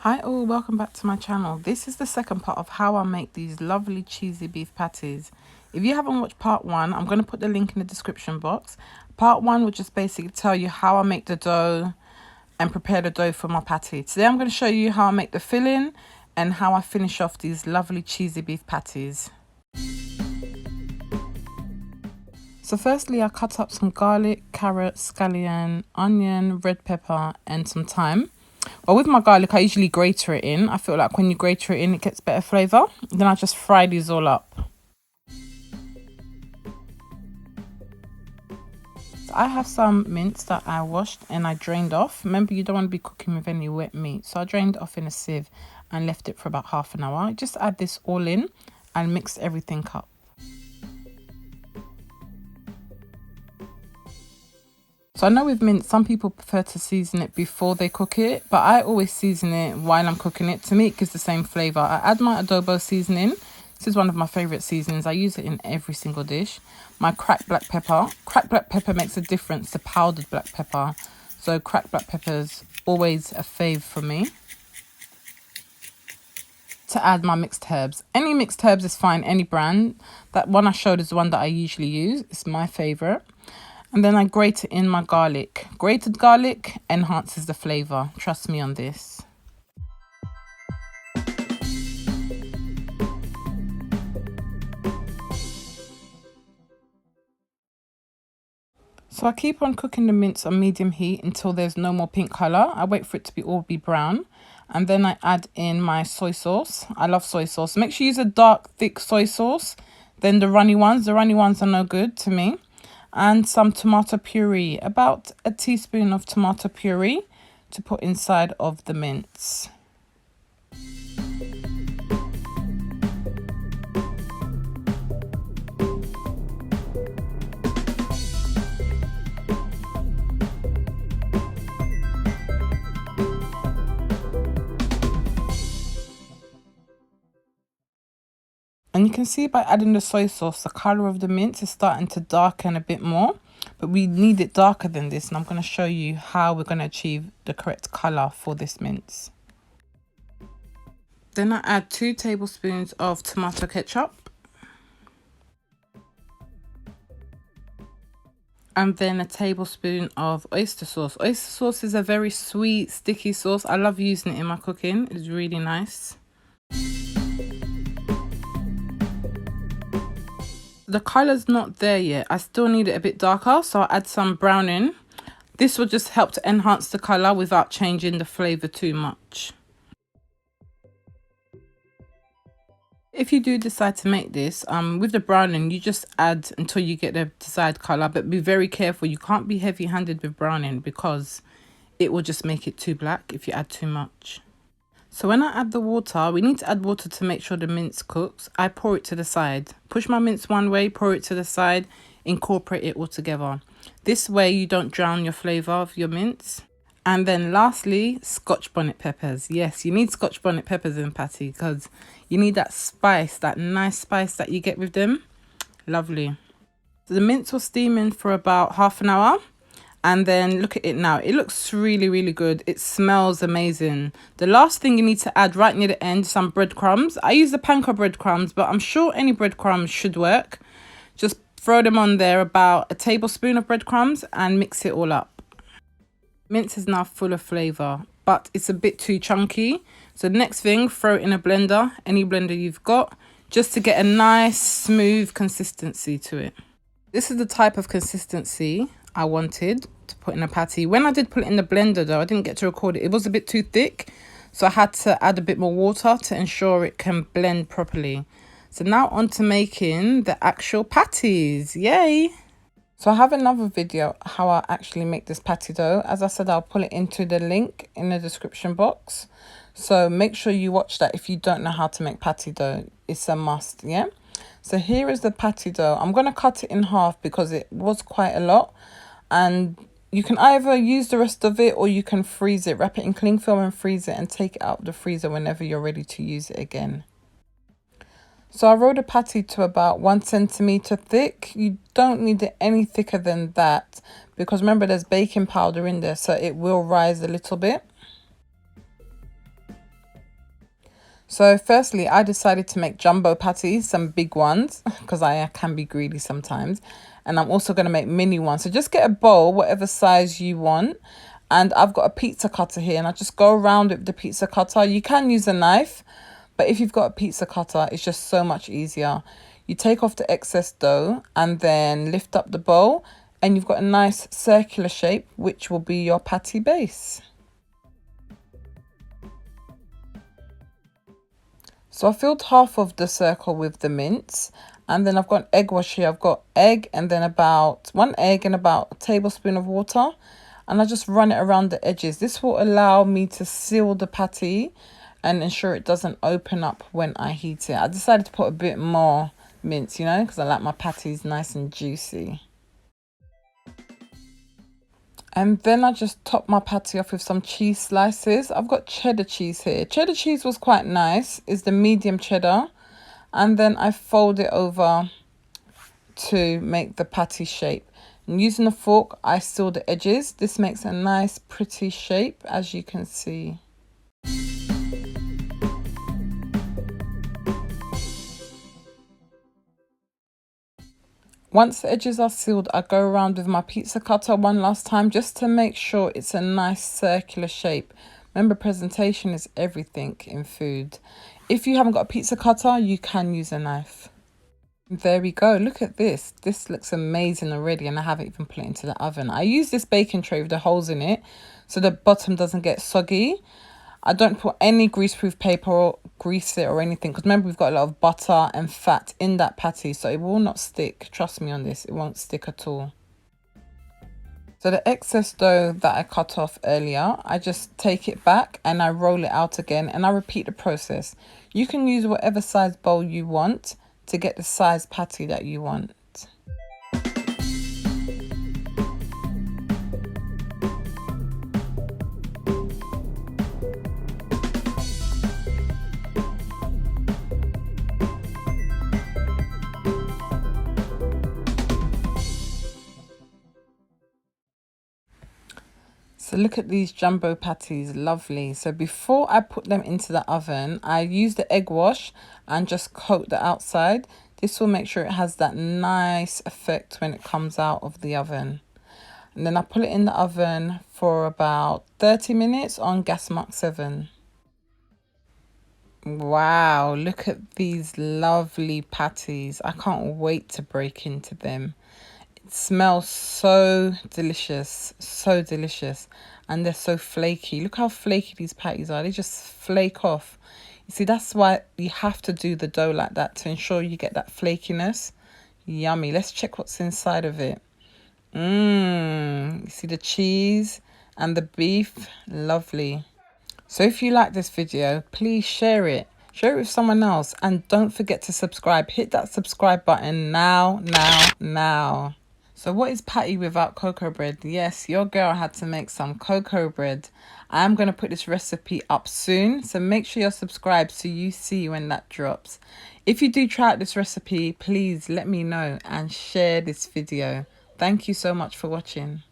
Hi all, welcome back to my channel. This is the second part of how I make these lovely cheesy beef patties. If you haven't watched part one, I'm going to put the link in the description box. Part one will just basically tell you how I make the dough and prepare the dough for my patty. Today I'm going to show you how I make the filling and how I finish off these lovely cheesy beef patties. So firstly, I cut up some garlic, carrot, scallion, onion, red pepper and some thyme. But with my garlic, I usually grater it in. I feel like when you grater it in, it gets better flavour. Then I just fry these all up. So I have some mince that I washed and I drained off. Remember, you don't want to be cooking with any wet meat. So I drained it off in a sieve and left it for about half an hour. Just add this all in and mix everything up. So I know with mince, some people prefer to season it before they cook it, but I always season it while I'm cooking it. To me, it gives the same flavour. I add my adobo seasoning. This is one of my favourite seasonings. I use it in every single dish. My cracked black pepper. Cracked black pepper makes a difference to powdered black pepper. So cracked black pepper is always a fave for me. To add my mixed herbs. Any mixed herbs is fine, any brand. That one I showed is the one that I usually use. It's my favourite. And then I grate in my garlic. Grated garlic enhances the flavour. Trust me on this. So I keep on cooking the mince on medium heat until there's no more pink colour. I wait for it to be brown. And then I add in my soy sauce. I love soy sauce. Make sure you use a dark, thick soy sauce. Then the runny ones. The runny ones are no good to me. And some tomato puree, about a teaspoon of tomato puree to put inside of the mince. And you can see by adding the soy sauce, the colour of the mince is starting to darken a bit more. But we need it darker than this. And I'm going to show you how we're going to achieve the correct colour for this mince. Then I add 2 tablespoons of tomato ketchup. And then a tablespoon of oyster sauce. Oyster sauce is a very sweet, sticky sauce. I love using it in my cooking. It's really nice. The colour's not there yet. I still need it a bit darker, so I'll add some brown in. This will just help to enhance the colour without changing the flavour too much. If you do decide to make this, with the browning, you just add until you get the desired colour, but be very careful. You can't be heavy-handed with browning because it will just make it too black if you add too much. So when I add the water, we need to add water to make sure the mince cooks. I pour it to the side. Push my mince one way, pour it to the side, incorporate it all together. This way you don't drown your flavour of your mince. And then lastly, Scotch bonnet peppers. Yes, you need Scotch bonnet peppers in patty because you need that spice, that nice spice that you get with them. Lovely. So the mince was steaming for about half an hour. And then look at it now. It looks really, really good. It smells amazing. The last thing you need to add right near the end, some breadcrumbs. I use the panko breadcrumbs, but I'm sure any breadcrumbs should work. Just throw them on there, about a tablespoon of breadcrumbs, and mix it all up. Mince is now full of flavour, but it's a bit too chunky. So the next thing, throw it in a blender, any blender you've got, just to get a nice, smooth consistency to it. This is the type of consistency I wanted to put in a patty. When I did put it in the blender though, I didn't get to record it. It was a bit too thick, so I had to add a bit more water to ensure it can blend properly. So now on to making the actual patties. Yay! So I have another video how I actually make this patty dough. As I said, I'll put it into the link in the description box. So make sure you watch that if you don't know how to make patty dough. It's a must, yeah? So here is the patty dough. I'm going to cut it in half because it was quite a lot. And you can either use the rest of it or you can freeze it. Wrap it in cling film and freeze it and take it out of the freezer whenever you're ready to use it again. So I rolled a patty to about 1 centimetre thick. You don't need it any thicker than that because remember there's baking powder in there, so it will rise a little bit. So firstly, I decided to make jumbo patties, some big ones, because I can be greedy sometimes. And I'm also going to make mini ones. So just get a bowl, whatever size you want. And I've got a pizza cutter here, and I just go around with the pizza cutter. You can use a knife, but if you've got a pizza cutter, it's just so much easier. You take off the excess dough and then lift up the bowl, and you've got a nice circular shape, which will be your patty base. So I filled half of the circle with the mince, and then I've got an egg wash here. I've got egg and then about 1 egg and about a tablespoon of water, and I just run it around the edges. This will allow me to seal the patty and ensure it doesn't open up when I heat it. I decided to put a bit more mince, you know, because I like my patties nice and juicy. And then I just top my patty off with some cheese slices. I've got cheddar cheese here. Cheddar cheese was quite nice. It's the medium cheddar. And then I fold it over to make the patty shape. And using a fork, I seal the edges. This makes a nice, pretty shape, as you can see. Once the edges are sealed, I go around with my pizza cutter one last time just to make sure it's a nice circular shape. Remember, presentation is everything in food. If you haven't got a pizza cutter, you can use a knife. There we go. Look at this. This looks amazing already, and I haven't even put it into the oven. I use this baking tray with the holes in it so the bottom doesn't get soggy. I don't put any greaseproof paper or grease it or anything, because remember, we've got a lot of butter and fat in that patty, so it will not stick. Trust me on this, it won't stick at all. So the excess dough that I cut off earlier, I just take it back and I roll it out again, and I repeat the process. You can use whatever size bowl you want to get the size patty that you want. So look at these jumbo patties, lovely. So before I put them into the oven, I use the egg wash and just coat the outside. This will make sure it has that nice effect when it comes out of the oven. And then I put it in the oven for about 30 minutes on gas mark 7. Wow, look at these lovely patties. I can't wait to break into them. Smells so delicious, so delicious, and they're so flaky. Look how flaky these patties are. They just flake off. You see, that's why you have to do the dough like that, to ensure you get that flakiness. Yummy. Let's check what's inside of it. You see the cheese and the beef. Lovely. So if you like this video, please share it. Share it with someone else, and don't forget to subscribe. Hit that subscribe button now, now, now. So what is patty without cocoa bread? Yes, your girl had to make some cocoa bread. I am going to put this recipe up soon, so make sure you're subscribed so you see when that drops. If you do try out this recipe, please let me know and share this video. Thank you so much for watching.